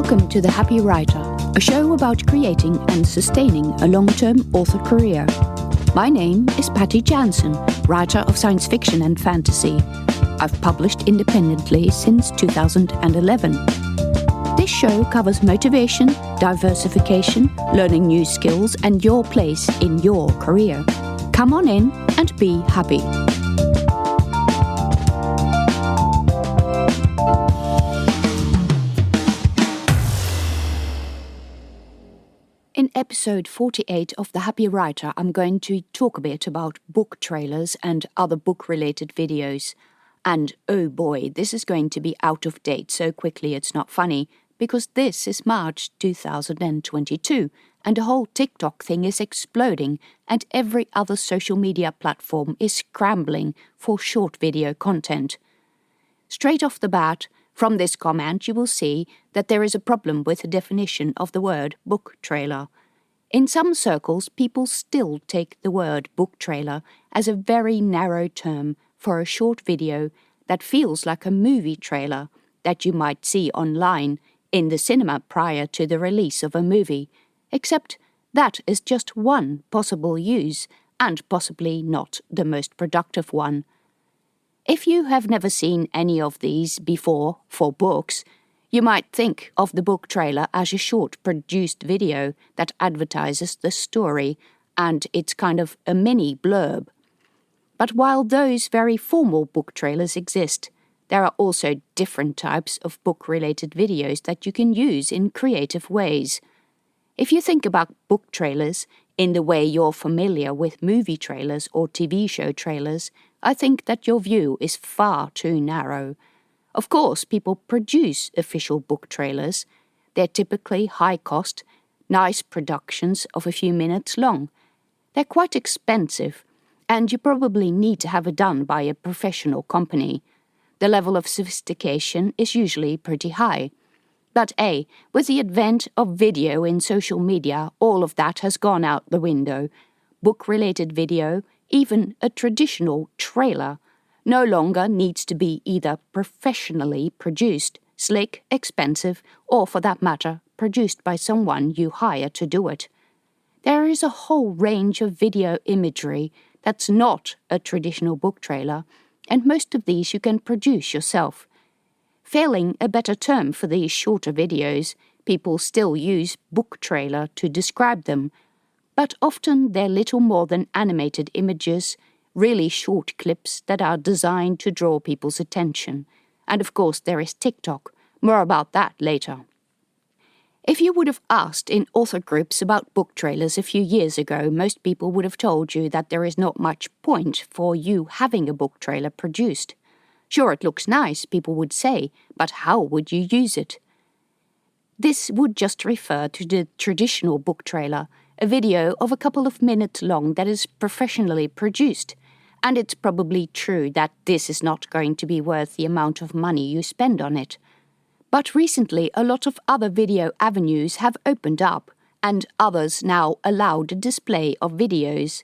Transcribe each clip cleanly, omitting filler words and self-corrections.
Welcome to The Happy Writer, a show about creating and sustaining a long-term author career. My name is Patty Jansen, writer of science fiction and fantasy. I've published independently since 2011. This show covers motivation, diversification, learning new skills, and your place in your career. Come on in and be happy. In episode 48 of The Happy Writer, I'm going to talk a bit about book trailers and other book-related videos. And oh boy, this is going to be out of date so quickly it's not funny, because this is March 2022, and the whole TikTok thing is exploding, and every other social media platform is scrambling for short video content. Straight off the bat, from this comment, you will see that there is a problem with the definition of the word book trailer. In some circles, people still take the word book trailer as a very narrow term for a short video that feels like a movie trailer that you might see online in the cinema prior to the release of a movie, except that is just one possible use and possibly not the most productive one. If you have never seen any of these before for books, you might think of the book trailer as a short produced video that advertises the story, and it's kind of a mini blurb. But while those very formal book trailers exist, there are also different types of book-related videos that you can use in creative ways. If you think about book trailers in the way you're familiar with movie trailers or TV show trailers, I think that your view is far too narrow. Of course, people produce official book trailers. They're typically high-cost, nice productions of a few minutes long. They're quite expensive, and you probably need to have it done by a professional company. The level of sophistication is usually pretty high. But with the advent of video in social media, all of that has gone out the window. Book-related video, even a traditional trailer, no longer needs to be either professionally produced, slick, expensive, or for that matter, produced by someone you hire to do it. There is a whole range of video imagery that's not a traditional book trailer, and most of these you can produce yourself. Failing a better term for these shorter videos, people still use book trailer to describe them, but often they're little more than animated images, really short clips that are designed to draw people's attention. And of course there is TikTok. More about that later. If you would have asked in author groups about book trailers a few years ago, most people would have told you that there is not much point for you having a book trailer produced. Sure, it looks nice, people would say, but how would you use it? This would just refer to the traditional book trailer, a video of a couple of minutes long that is professionally produced. And it's probably true that this is not going to be worth the amount of money you spend on it. But recently, a lot of other video avenues have opened up, and others now allow the display of videos.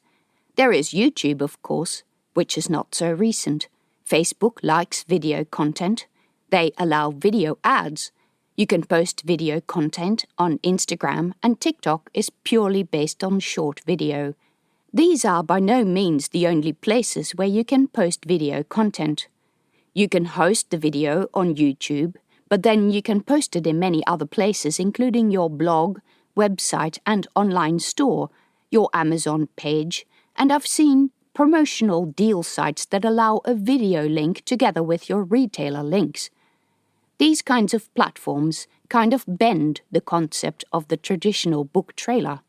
There is YouTube, of course, which is not so recent. Facebook likes video content. They allow video ads. You can post video content on Instagram, and TikTok is purely based on short video. These are by no means the only places where you can post video content. You can host the video on YouTube, but then you can post it in many other places, including your blog, website and online store, your Amazon page, and I've seen promotional deal sites that allow a video link together with your retailer links. These kinds of platforms kind of bend the concept of the traditional book trailer.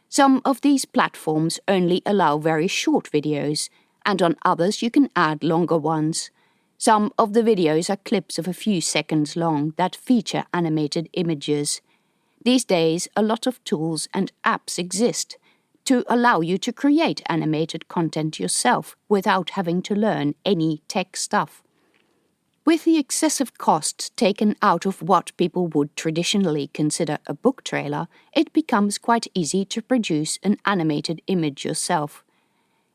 Some of these platforms only allow very short videos, and on others you can add longer ones. Some of the videos are clips of a few seconds long that feature animated images. These days, a lot of tools and apps exist to allow you to create animated content yourself without having to learn any tech stuff. With the excessive costs taken out of what people would traditionally consider a book trailer, it becomes quite easy to produce an animated image yourself.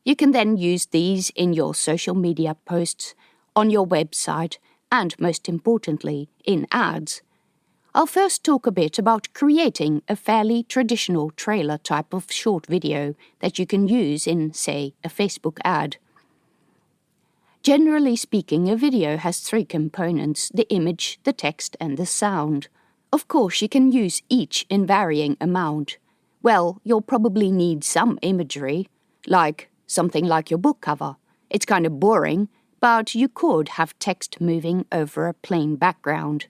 You can then use these in your social media posts, on your website, and most importantly, in ads. I'll first talk a bit about creating a fairly traditional trailer type of short video that you can use in, say, a Facebook ad. Generally speaking, a video has three components: the image, the text, and the sound. Of course, you can use each in varying amount. Well, you'll probably need some imagery, like something like your book cover. It's kind of boring, but you could have text moving over a plain background.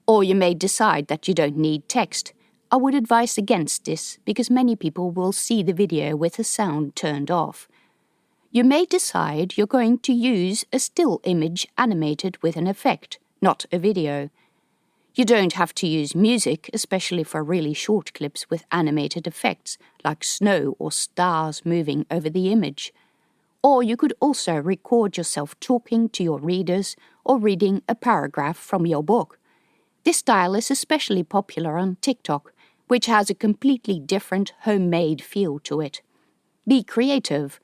Or you may decide that you don't need text. I would advise against this because many people will see the video with the sound turned off. You may decide you're going to use a still image animated with an effect, not a video. You don't have to use music, especially for really short clips with animated effects, like snow or stars moving over the image. Or you could also record yourself talking to your readers or reading a paragraph from your book. This style is especially popular on TikTok, which has a completely different homemade feel to it. Be creative,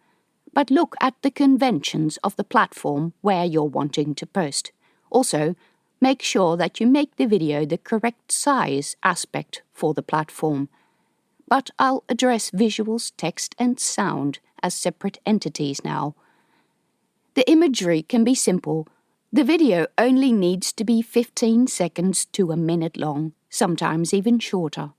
but look at the conventions of the platform where you're wanting to post. Also, make sure that you make the video the correct size aspect for the platform. But I'll address visuals, text, and sound as separate entities now. The imagery can be simple. The video only needs to be 15 seconds to a minute long, sometimes even shorter.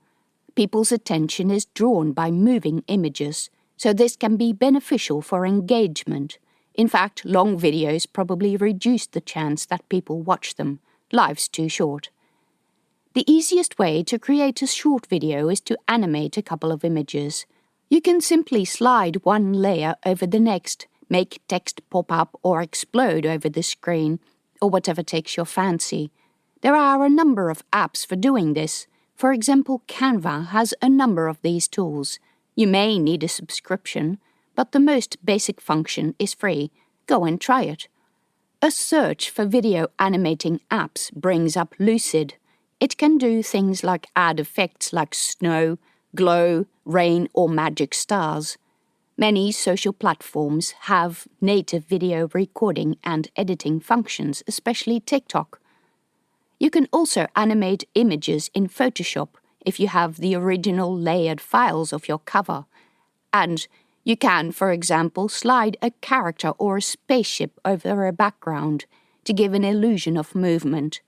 People's attention is drawn by moving images, so this can be beneficial for engagement. In fact, long videos probably reduce the chance that people watch them. Life's too short. The easiest way to create a short video is to animate a couple of images. You can simply slide one layer over the next, make text pop up or explode over the screen, or whatever takes your fancy. There are a number of apps for doing this. For example, Canva has a number of these tools. You may need a subscription, but the most basic function is free. Go and try it. A search for video animating apps brings up Lucid. It can do things like add effects like snow, glow, rain, or magic stars. Many social platforms have native video recording and editing functions, especially TikTok. You can also animate images in Photoshop if you have the original layered files of your cover. And you can, for example, slide a character or a spaceship over a background to give an illusion of movement.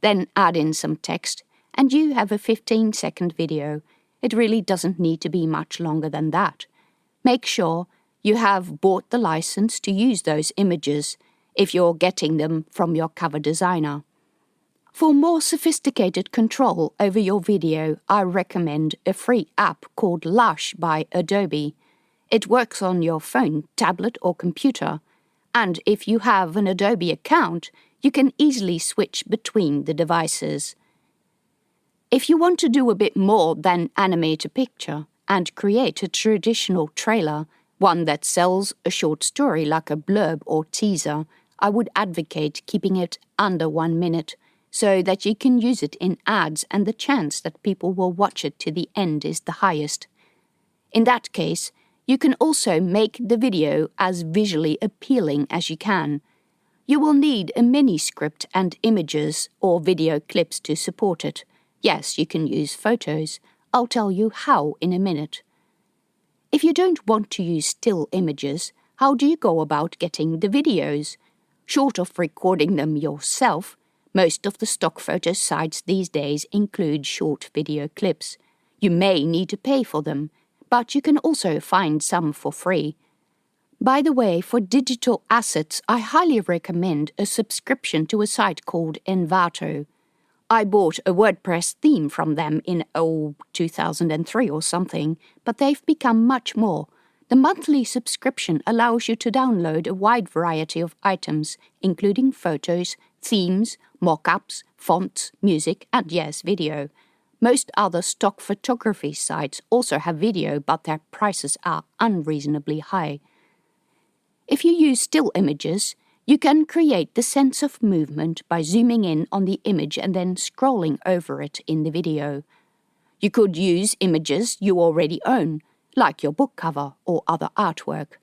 Then add in some text, and you have a 15-second video. It really doesn't need to be much longer than that. Make sure you have bought the license to use those images if you're getting them from your cover designer. For more sophisticated control over your video, I recommend a free app called Lush by Adobe. It works on your phone, tablet, or computer, and if you have an Adobe account, you can easily switch between the devices. If you want to do a bit more than animate a picture and create a traditional trailer, one that sells a short story like a blurb or teaser, I would advocate keeping it under 1 minute, so that you can use it in ads and the chance that people will watch it to the end is the highest. In that case, you can also make the video as visually appealing as you can. You will need a mini script and images or video clips to support it. Yes, you can use photos. I'll tell you how in a minute. If you don't want to use still images, how do you go about getting the videos? Short of recording them yourself, most of the stock photo sites these days include short video clips. You may need to pay for them, but you can also find some for free. By the way, for digital assets, I highly recommend a subscription to a site called Envato. I bought a WordPress theme from them in 2003 or something, but they've become much more. The monthly subscription allows you to download a wide variety of items, including photos, themes, mock-ups, fonts, music, and yes, video. Most other stock photography sites also have video, but their prices are unreasonably high. If you use still images, you can create the sense of movement by zooming in on the image and then scrolling over it in the video. You could use images you already own, like your book cover or other artwork.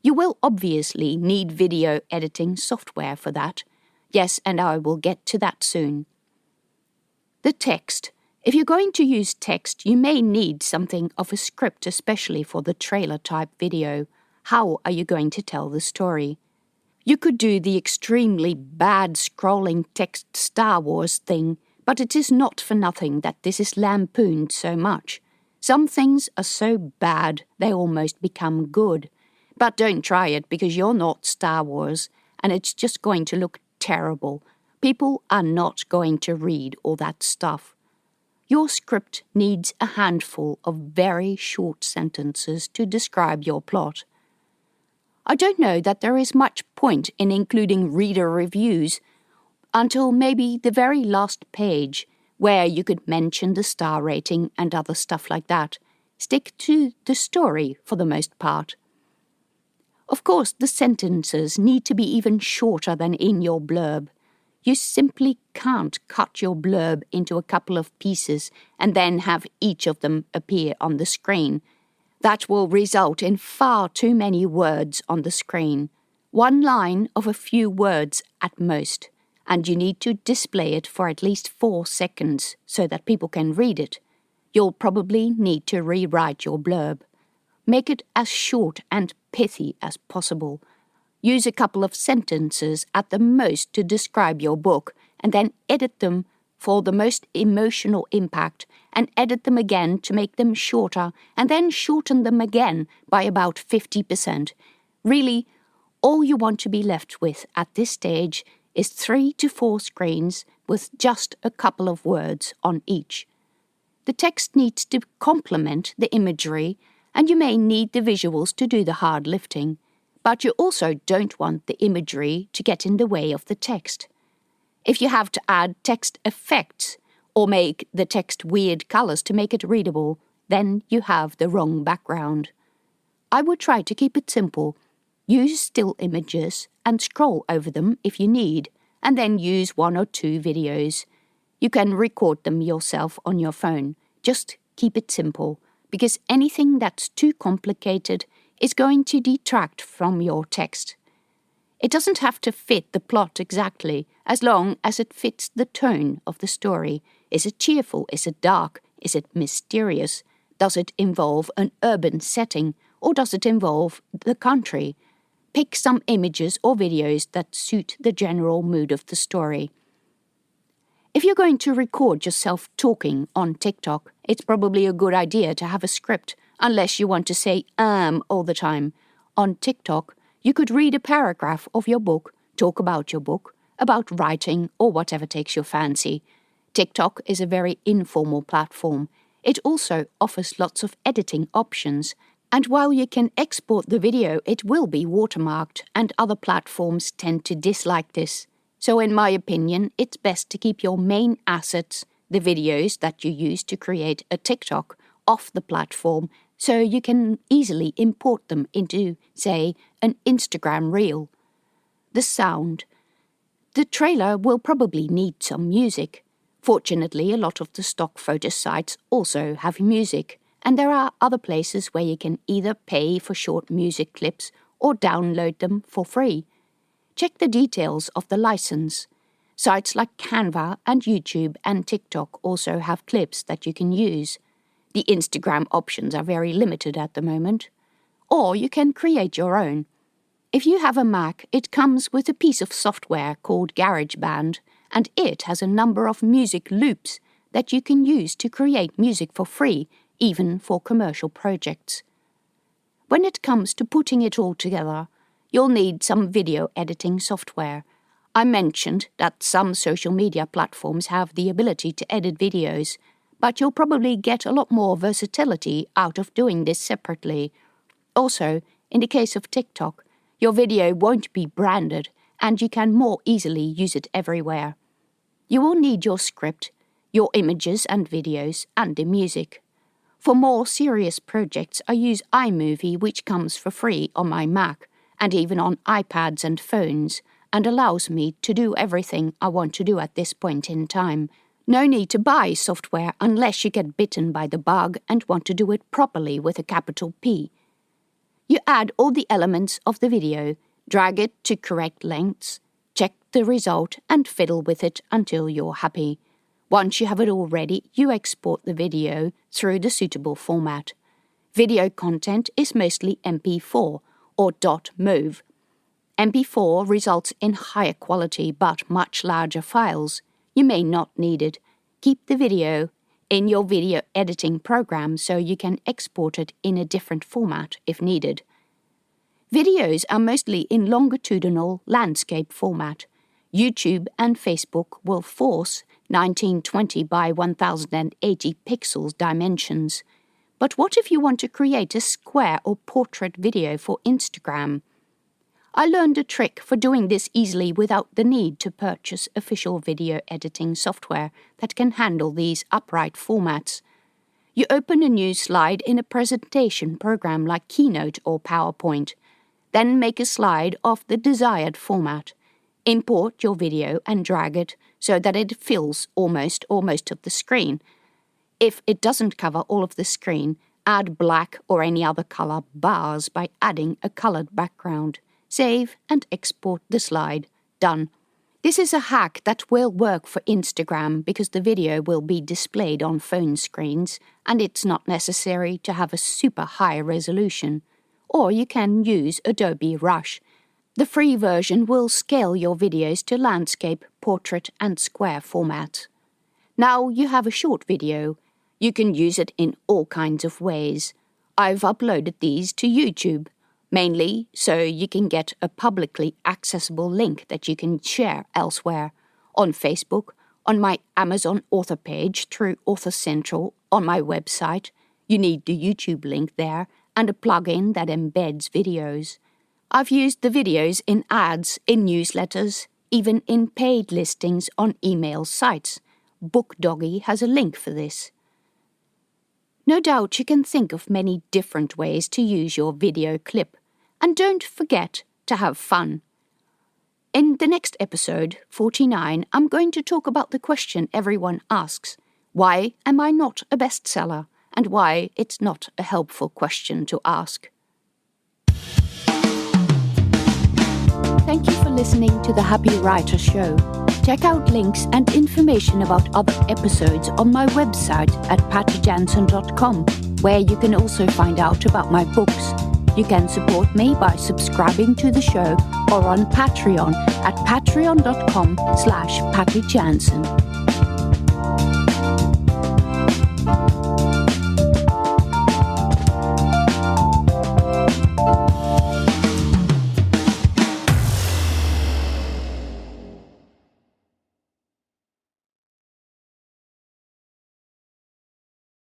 You will obviously need video editing software for that. Yes, and I will get to that soon. The text. If you're going to use text, you may need something of a script, especially for the trailer-type video. How are you going to tell the story? You could do the extremely bad scrolling text Star Wars thing, but it is not for nothing that this is lampooned so much. Some things are so bad they almost become good. But don't try it because you're not Star Wars and it's just going to look terrible. People are not going to read all that stuff. Your script needs a handful of very short sentences to describe your plot. I don't know that there is much point in including reader reviews until maybe the very last page, where you could mention the star rating and other stuff like that. Stick to the story for the most part. Of course, the sentences need to be even shorter than in your blurb. You simply can't cut your blurb into a couple of pieces and then have each of them appear on the screen. That will result in far too many words on the screen. One line of a few words at most, and you need to display it for at least 4 seconds so that people can read it. You'll probably need to rewrite your blurb. Make it as short and pithy as possible. Use a couple of sentences at the most to describe your book, and then edit them for the most emotional impact, and edit them again to make them shorter, and then shorten them again by about 50%. Really, all you want to be left with at this stage is 3 to 4 screens with just a couple of words on each. The text needs to complement the imagery, and you may need the visuals to do the hard lifting, but you also don't want the imagery to get in the way of the text. If you have to add text effects or make the text weird colors to make it readable, then you have the wrong background. I would try to keep it simple. Use still images and scroll over them if you need, and then use 1 or 2 videos. You can record them yourself on your phone. Just keep it simple, because anything that's too complicated is going to detract from your text. It doesn't have to fit the plot exactly, as long as it fits the tone of the story. Is it cheerful? Is it dark? Is it mysterious? Does it involve an urban setting, or does it involve the country? Pick some images or videos that suit the general mood of the story. If you're going to record yourself talking on TikTok, it's probably a good idea to have a script, unless you want to say all the time. On TikTok, you could read a paragraph of your book, talk about your book, about writing, or whatever takes your fancy. TikTok is a very informal platform. It also offers lots of editing options, and while you can export the video, it will be watermarked, and other platforms tend to dislike this. So in my opinion, it's best to keep your main assets, the videos that you use to create a TikTok, off the platform, so you can easily import them into, say, an Instagram reel. The sound. The trailer will probably need some music. Fortunately, a lot of the stock photo sites also have music, and there are other places where you can either pay for short music clips or download them for free. Check the details of the license. Sites like Canva and YouTube and TikTok also have clips that you can use. The Instagram options are very limited at the moment. Or you can create your own. If you have a Mac, it comes with a piece of software called GarageBand, and it has a number of music loops that you can use to create music for free, even for commercial projects. When it comes to putting it all together, you'll need some video editing software. I mentioned that some social media platforms have the ability to edit videos, but you'll probably get a lot more versatility out of doing this separately. Also, in the case of TikTok, your video won't be branded, and you can more easily use it everywhere. You will need your script, your images and videos, and the music. For more serious projects, I use iMovie, which comes for free on my Mac, and even on iPads and phones, and allows me to do everything I want to do at this point in time. No need to buy software unless you get bitten by the bug and want to do it properly with a capital P. You add all the elements of the video, drag it to correct lengths, check the result and fiddle with it until you're happy. Once you have it all ready, you export the video through the suitable format. Video content is mostly MP4 or .mov. MP4 results in higher quality but much larger files. You may not need it. Keep the video in your video editing program so you can export it in a different format if needed. Videos are mostly in longitudinal landscape format. YouTube and Facebook will force 1920 by 1080 pixels dimensions. But what if you want to create a square or portrait video for Instagram? I learned a trick for doing this easily without the need to purchase official video editing software that can handle these upright formats. You open a new slide in a presentation program like Keynote or PowerPoint. Then make a slide of the desired format. Import your video and drag it so that it fills almost or most of the screen. If it doesn't cover all of the screen, add black or any other color bars by adding a colored background. Save and export the slide. Done. This is a hack that will work for Instagram because the video will be displayed on phone screens and it's not necessary to have a super high resolution. Or you can use Adobe Rush. The free version will scale your videos to landscape, portrait and square formats. Now you have a short video. You can use it in all kinds of ways. I've uploaded these to YouTube, mainly so you can get a publicly accessible link that you can share elsewhere. On Facebook, on my Amazon author page through Author Central, on my website. You need the YouTube link there and a plugin that embeds videos. I've used the videos in ads, in newsletters, even in paid listings on email sites. BookDoggy has a link for this. No doubt you can think of many different ways to use your video clip. And don't forget to have fun. In the next episode, 49, I'm going to talk about the question everyone asks. Why am I not a bestseller? And why it's not a helpful question to ask. Thank you for listening to the Happy Writer Show. Check out links and information about other episodes on my website at pattyjansen.com, where you can also find out about my books. You can support me by subscribing to the show or on Patreon at patreon.com/pattyjansen.